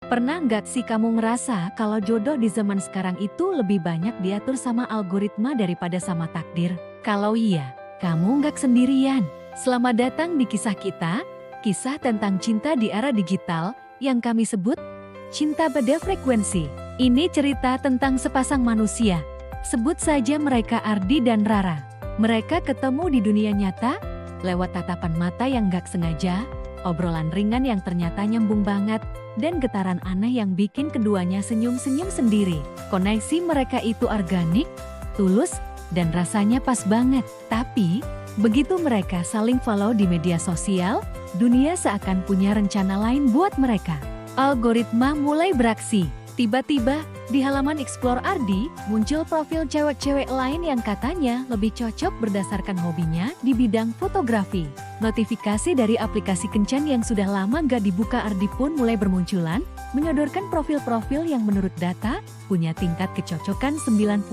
Pernah nggak sih kamu ngerasa kalau jodoh di zaman sekarang itu lebih banyak diatur sama algoritma daripada sama takdir? Kalau iya, kamu nggak sendirian. Selamat datang di kisah kita, kisah tentang cinta di era digital yang kami sebut cinta beda frekuensi. Ini cerita tentang sepasang manusia. Sebut saja mereka Ardi dan Rara. Mereka ketemu di dunia nyata lewat tatapan mata yang gak sengaja, obrolan ringan yang ternyata nyambung banget, dan getaran aneh yang bikin keduanya senyum-senyum sendiri. Koneksi mereka itu organik, tulus, dan rasanya pas banget. Tapi, begitu mereka saling follow di media sosial, dunia seakan punya rencana lain buat mereka. Algoritma mulai beraksi. Tiba-tiba, di halaman Explore Ardi, muncul profil cewek-cewek lain yang katanya lebih cocok berdasarkan hobinya di bidang fotografi. Notifikasi dari aplikasi kencan yang sudah lama gak dibuka Ardi pun mulai bermunculan, menyodorkan profil-profil yang menurut data, punya tingkat kecocokan 95%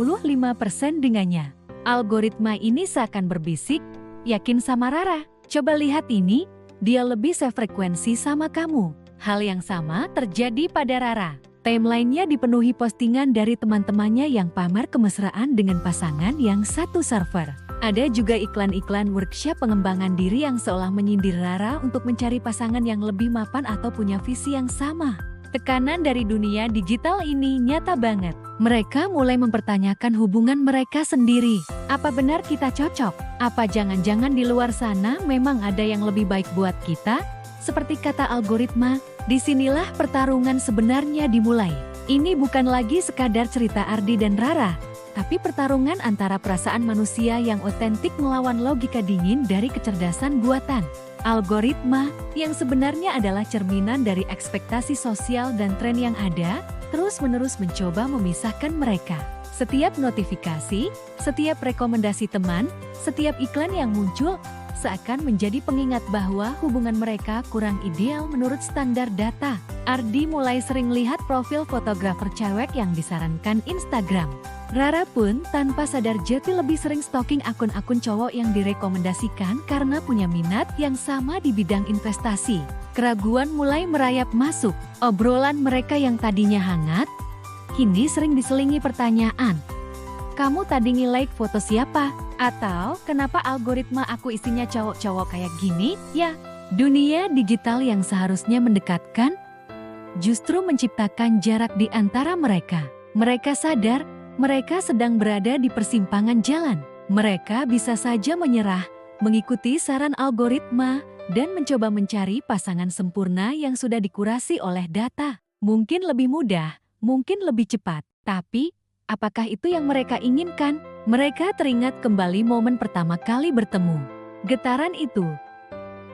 dengannya. Algoritma ini seakan berbisik, yakin sama Rara, coba lihat ini, dia lebih sefrekuensi sama kamu. Hal yang sama terjadi pada Rara. Timeline-nya dipenuhi postingan dari teman-temannya yang pamer kemesraan dengan pasangan yang satu server. Ada juga iklan-iklan workshop pengembangan diri yang seolah menyindir Rara untuk mencari pasangan yang lebih mapan atau punya visi yang sama. Tekanan dari dunia digital ini nyata banget. Mereka mulai mempertanyakan hubungan mereka sendiri. Apa benar kita cocok? Apa jangan-jangan di luar sana memang ada yang lebih baik buat kita? Seperti kata algoritma, disinilah pertarungan sebenarnya dimulai. Ini bukan lagi sekadar cerita Ardi dan Rara, tapi pertarungan antara perasaan manusia yang otentik melawan logika dingin dari kecerdasan buatan. Algoritma, yang sebenarnya adalah cerminan dari ekspektasi sosial dan tren yang ada, terus-menerus mencoba memisahkan mereka. Setiap notifikasi, setiap rekomendasi teman, setiap iklan yang muncul, seakan menjadi pengingat bahwa hubungan mereka kurang ideal menurut standar data. Ardi mulai sering lihat profil fotografer cewek yang disarankan Instagram. Rara pun tanpa sadar jadi lebih sering stalking akun-akun cowok yang direkomendasikan karena punya minat yang sama di bidang investasi. Keraguan mulai merayap masuk. Obrolan mereka yang tadinya hangat, kini sering diselingi pertanyaan. Kamu tadi nge-like foto siapa? Atau kenapa algoritma aku isinya cowok-cowok kayak gini? Ya, dunia digital yang seharusnya mendekatkan, justru menciptakan jarak di antara mereka. Mereka sadar, mereka sedang berada di persimpangan jalan. Mereka bisa saja menyerah, mengikuti saran algoritma, dan mencoba mencari pasangan sempurna yang sudah dikurasi oleh data. Mungkin lebih mudah, mungkin lebih cepat, tapi apakah itu yang mereka inginkan? Mereka teringat kembali momen pertama kali bertemu. Getaran itu,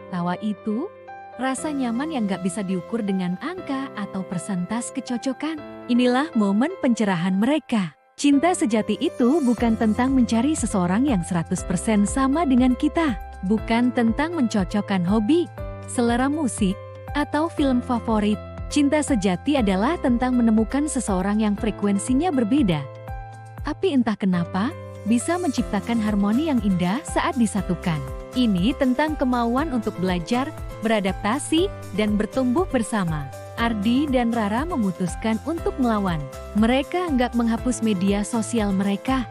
tawa itu, rasa nyaman yang gak bisa diukur dengan angka atau persentase kecocokan. Inilah momen pencerahan mereka. Cinta sejati itu bukan tentang mencari seseorang yang 100% sama dengan kita. Bukan tentang mencocokkan hobi, selera musik, atau film favorit. Cinta sejati adalah tentang menemukan seseorang yang frekuensinya berbeda, tapi entah kenapa, bisa menciptakan harmoni yang indah saat disatukan. Ini tentang kemauan untuk belajar, beradaptasi, dan bertumbuh bersama. Ardi dan Rara memutuskan untuk melawan. Mereka enggak menghapus media sosial mereka,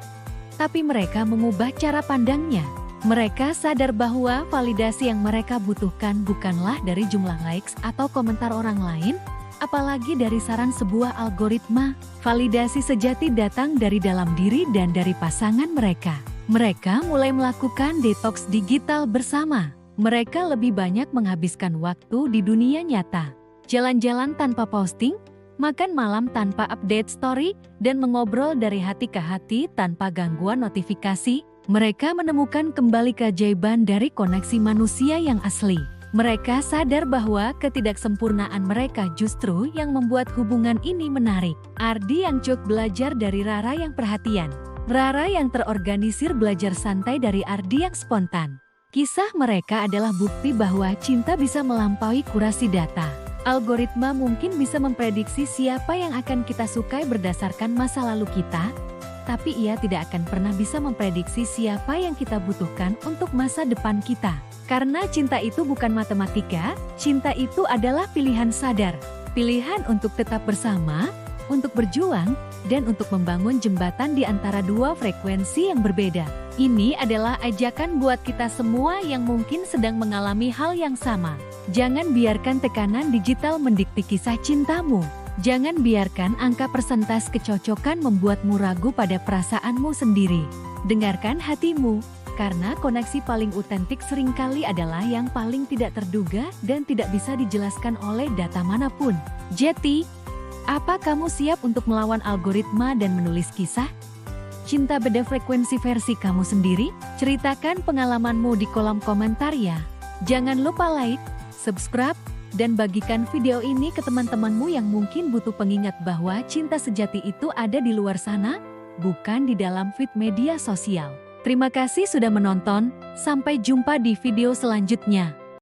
tapi mereka mengubah cara pandangnya. Mereka sadar bahwa validasi yang mereka butuhkan bukanlah dari jumlah likes atau komentar orang lain, apalagi dari saran sebuah algoritma. Validasi sejati datang dari dalam diri dan dari pasangan mereka. Mereka mulai melakukan detox digital bersama. Mereka lebih banyak menghabiskan waktu di dunia nyata. Jalan-jalan tanpa posting, makan malam tanpa update story, dan mengobrol dari hati ke hati tanpa gangguan notifikasi. Mereka menemukan kembali keajaiban dari koneksi manusia yang asli. Mereka sadar bahwa ketidaksempurnaan mereka justru yang membuat hubungan ini menarik. Ardi yang cuk belajar dari Rara yang perhatian. Rara yang terorganisir belajar santai dari Ardi yang spontan. Kisah mereka adalah bukti bahwa cinta bisa melampaui kurasi data. Algoritma mungkin bisa memprediksi siapa yang akan kita sukai berdasarkan masa lalu kita, tapi ia tidak akan pernah bisa memprediksi siapa yang kita butuhkan untuk masa depan kita. Karena cinta itu bukan matematika, cinta itu adalah pilihan sadar. Pilihan untuk tetap bersama, untuk berjuang, dan untuk membangun jembatan di antara dua frekuensi yang berbeda. Ini adalah ajakan buat kita semua yang mungkin sedang mengalami hal yang sama. Jangan biarkan tekanan digital mendikte kisah cintamu. Jangan biarkan angka persentase kecocokan membuatmu ragu pada perasaanmu sendiri. Dengarkan hatimu, karena koneksi paling otentik seringkali adalah yang paling tidak terduga dan tidak bisa dijelaskan oleh data manapun. Jeti, apa kamu siap untuk melawan algoritma dan menulis kisah cinta beda frekuensi versi kamu sendiri? Ceritakan pengalamanmu di kolom komentar ya. Jangan lupa like, subscribe, dan bagikan video ini ke teman-temanmu yang mungkin butuh pengingat bahwa cinta sejati itu ada di luar sana, bukan di dalam feed media sosial. Terima kasih sudah menonton, sampai jumpa di video selanjutnya.